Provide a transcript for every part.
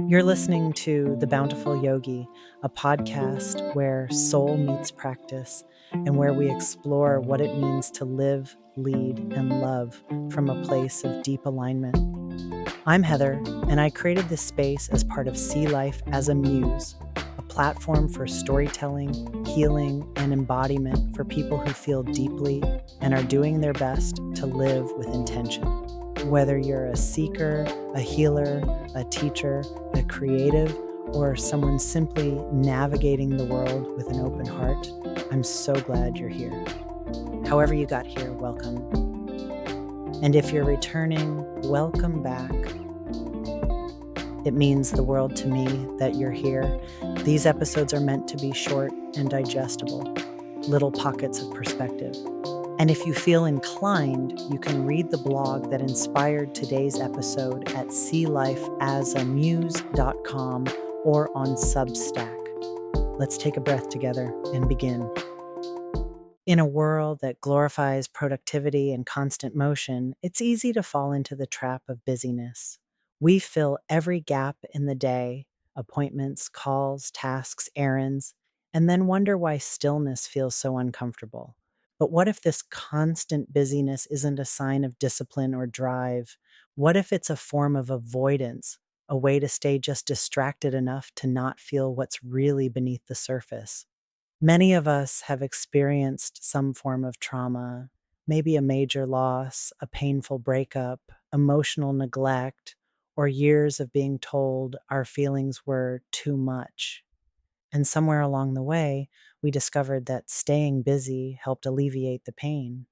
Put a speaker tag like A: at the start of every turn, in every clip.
A: You're listening to The Bountiful Yogi, a podcast where soul meets practice and where we explore what it means to live, lead, and love from a place of deep alignment. I'm Heather, and I created this space as part of Sea Life as a Muse, a platform for storytelling, healing, and embodiment for people who feel deeply and are doing their best to live with intention. Whether you're a seeker, a healer, a teacher, a creative, or someone simply navigating the world with an open heart, I'm so glad you're here. However you got here, welcome. And if you're returning, welcome back. It means the world to me that you're here. These episodes are meant to be short and digestible, little pockets of perspective. And if you feel inclined, you can read the blog that inspired today's episode at sealifeasamuse.com or on Substack. Let's take a breath together and begin. In a world that glorifies productivity and constant motion, it's easy to fall into the trap of busyness. We fill every gap in the day, appointments, calls, tasks, errands, and then wonder why stillness feels so uncomfortable. But what if this constant busyness isn't a sign of discipline or drive? What if it's a form of avoidance, a way to stay just distracted enough to not feel what's really beneath the surface? Many of us have experienced some form of trauma, maybe a major loss, a painful breakup, emotional neglect, or years of being told our feelings were too much. And somewhere along the way, we discovered that staying busy helped alleviate the pain.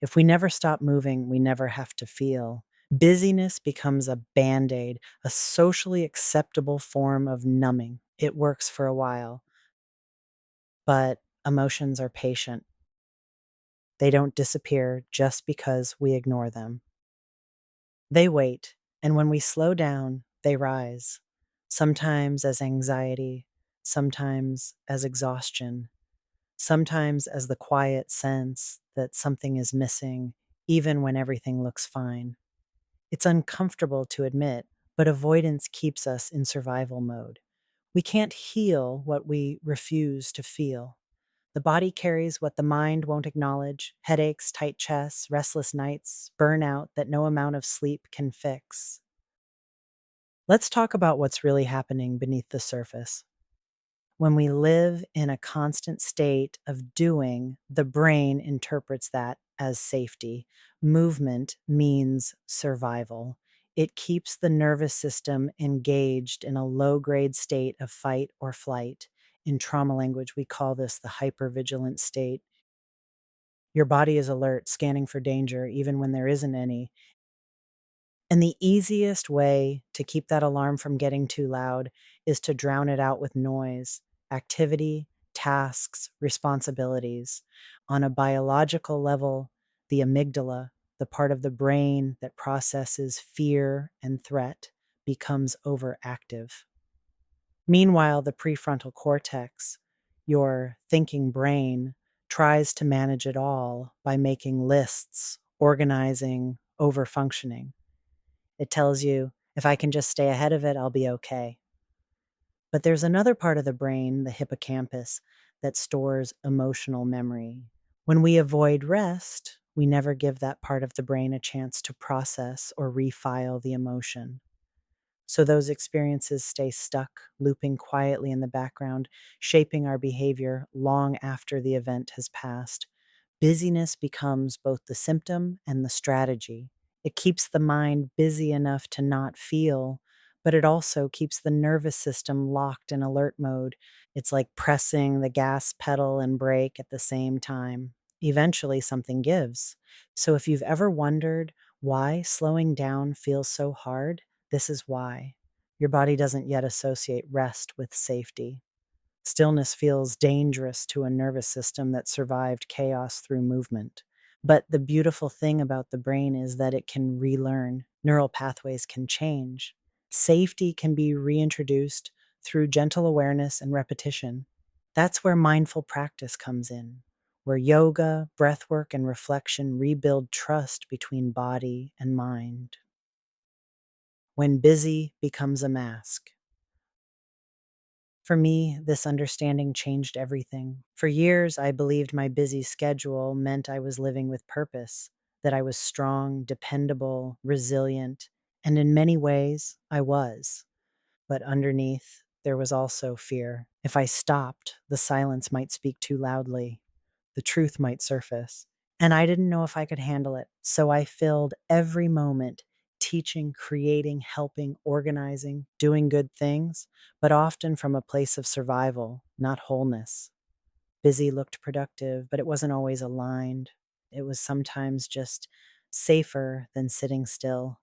A: If we never stop moving, we never have to feel. Busyness becomes a band aid, a socially acceptable form of numbing. It works for a while, but emotions are patient. They don't disappear just because we ignore them. They wait, and when we slow down, they rise, sometimes as anxiety, sometimes as exhaustion, sometimes as the quiet sense that something is missing, even when everything looks fine. It's uncomfortable to admit, but avoidance keeps us in survival mode. We can't heal what we refuse to feel. The body carries what the mind won't acknowledge: headaches, tight chests, restless nights, burnout that no amount of sleep can fix. Let's talk about what's really happening beneath the surface. When we live in a constant state of doing, the brain interprets that as safety. Movement means survival. It keeps the nervous system engaged in a low grade state of fight or flight. In trauma language, we call this the hypervigilant state. Your body is alert, scanning for danger, even when there isn't any. And the easiest way to keep that alarm from getting too loud is to drown it out with noise, activity, tasks, responsibilities. On a biological level, the amygdala, the part of the brain that processes fear and threat, becomes overactive. Meanwhile, the prefrontal cortex, your thinking brain, tries to manage it all by making lists, organizing, overfunctioning. It tells you, if I can just stay ahead of it, I'll be okay. But there's another part of the brain, the hippocampus, that stores emotional memory. When we avoid rest, we never give that part of the brain a chance to process or refile the emotion. So those experiences stay stuck, looping quietly in the background, shaping our behavior long after the event has passed. Busyness becomes both the symptom and the strategy. It keeps the mind busy enough to not feel, but it also keeps the nervous system locked in alert mode. It's like pressing the gas pedal and brake at the same time. Eventually, something gives. So if you've ever wondered why slowing down feels so hard, this is why. Your body doesn't yet associate rest with safety. Stillness feels dangerous to a nervous system that survived chaos through movement. But the beautiful thing about the brain is that it can relearn. Neural pathways can change. Safety can be reintroduced through gentle awareness and repetition. That's where mindful practice comes in, where yoga, breathwork, and reflection rebuild trust between body and mind. when busy becomes a mask. For me, this understanding changed everything. For years, I believed my busy schedule meant I was living with purpose, that I was strong, dependable, resilient, and in many ways, I was. But underneath, there was also fear. If I stopped, the silence might speak too loudly. The truth might surface. And I didn't know if I could handle it. So I filled every moment teaching, creating, helping, organizing, doing good things, but often from a place of survival, not wholeness. Busy looked productive, but it wasn't always aligned. It was sometimes just safer than sitting still.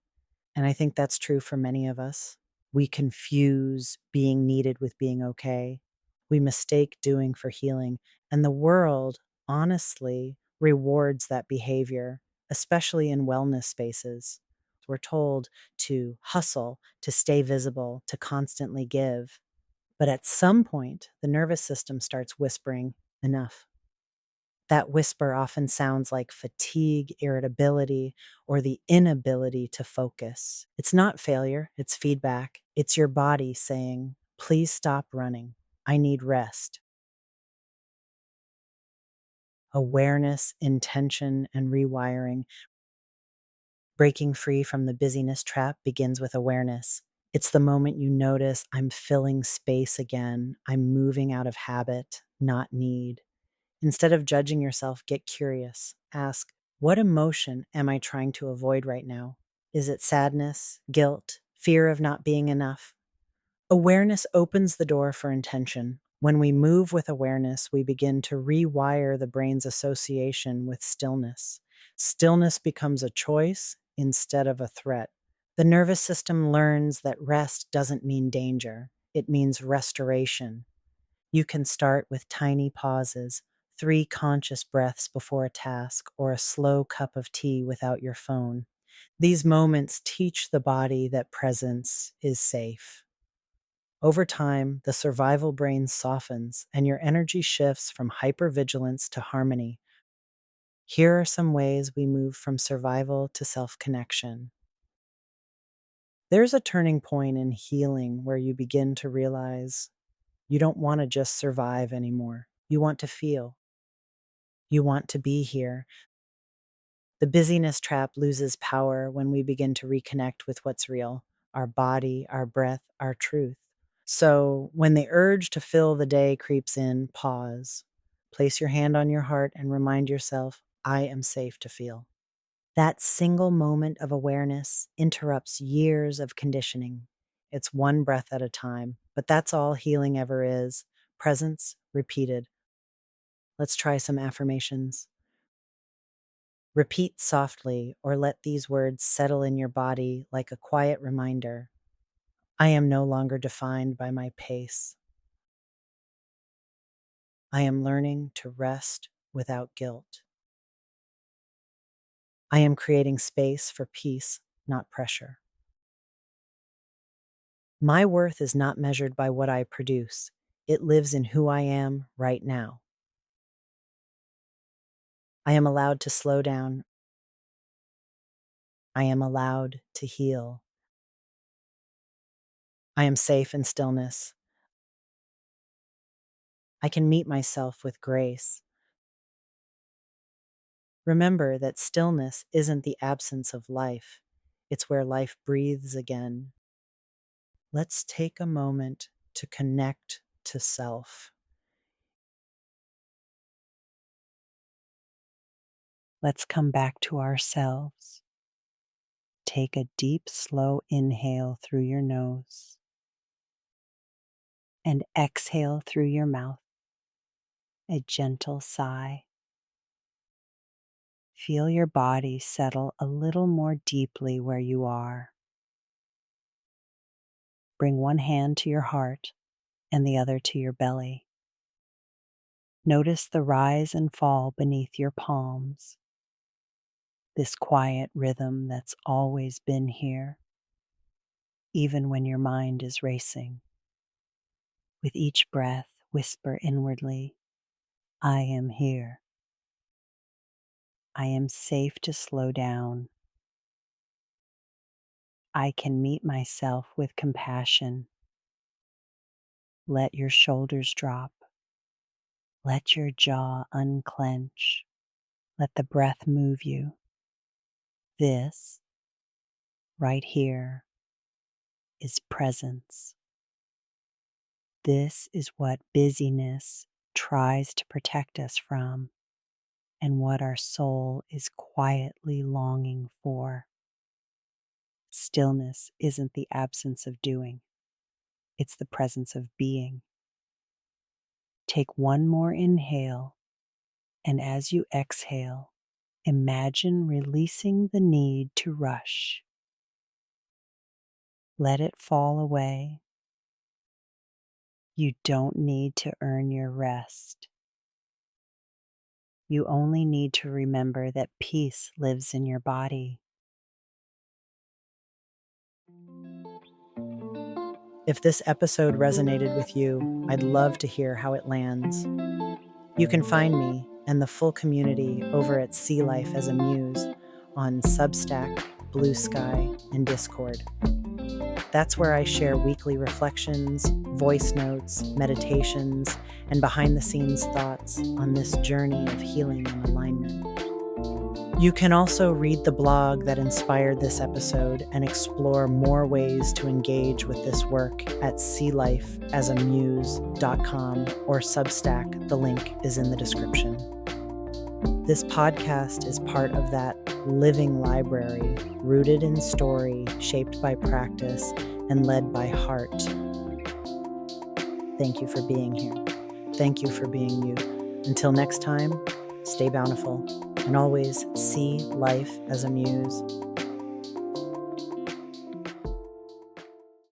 A: And I think that's true for many of us. We confuse being needed with being okay. We mistake doing for healing. And the world, honestly, rewards that behavior, especially in wellness spaces. We're told to hustle, to stay visible, to constantly give. But at some point, the nervous system starts whispering, enough. That whisper often sounds like fatigue, irritability, or the inability to focus. It's not failure, it's feedback. It's your body saying, please stop running. I need rest. Awareness, intention, and rewiring. Breaking free from the busyness trap begins with awareness. It's the moment you notice I'm filling space again. I'm moving out of habit, not need. Instead of judging yourself, get curious. Ask, what emotion am I trying to avoid right now? Is it sadness, guilt, fear of not being enough? Awareness opens the door for intention. When we move with awareness, we begin to rewire the brain's association with stillness. Stillness becomes a choice instead of a threat. The nervous system learns that rest doesn't mean danger, it means restoration. You can start with tiny pauses, 3 conscious breaths before a task, or a slow cup of tea without your phone. These moments teach the body that presence is safe. Over time, the survival brain softens and your energy shifts from hypervigilance to harmony. Here are some ways we move from survival to self connection. There's a turning point in healing where you begin to realize you don't want to just survive anymore. You want to feel. You want to be here. The busyness trap loses power when we begin to reconnect with what's real, our body, our breath, our truth. So when the urge to fill the day creeps in, pause. Place your hand on your heart and remind yourself, I am safe to feel. That single moment of awareness interrupts years of conditioning. It's one breath at a time, but that's all healing ever is. Presence repeated. Let's try some affirmations. Repeat softly or let these words settle in your body like a quiet reminder. I am no longer defined by my pace. I am learning to rest without guilt. I am creating space for peace, not pressure. My worth is not measured by what I produce. It lives in who I am right now. I am allowed to slow down. I am allowed to heal. I am safe in stillness. I can meet myself with grace. Remember that stillness isn't the absence of life. It's where life breathes again. Let's take a moment to connect to self. Let's come back to ourselves. Take a deep, slow inhale through your nose and exhale through your mouth, a gentle sigh. Feel your body settle a little more deeply where you are. Bring one hand to your heart and the other to your belly. Notice the rise and fall beneath your palms, this quiet rhythm that's always been here, even when your mind is racing. With each breath, whisper inwardly, I am here. I am safe to slow down. I can meet myself with compassion. Let your shoulders drop. Let your jaw unclench. Let the breath move you. This, right here, is presence. This is what busyness tries to protect us from, and what our soul is quietly longing for. Stillness isn't the absence of doing, it's the presence of being. Take one more inhale, and as you exhale, imagine releasing the need to rush. Let it fall away. You don't need to earn your rest. You only need to remember that peace lives in your body. If this episode resonated with you, I'd love to hear how it lands. You can find me and the full community over at Sea Life as a Muse on Substack, Blue Sky, and Discord. That's where I share weekly reflections, voice notes, meditations, and behind-the-scenes thoughts on this journey of healing and alignment. You can also read the blog that inspired this episode and explore more ways to engage with this work at sealifeasamuse.com or Substack. The link is in the description. This podcast is part of that living library, rooted in story, shaped by practice, and led by heart. Thank you for being here. Thank you for being you. Until next time, stay bountiful, and always see life as a muse.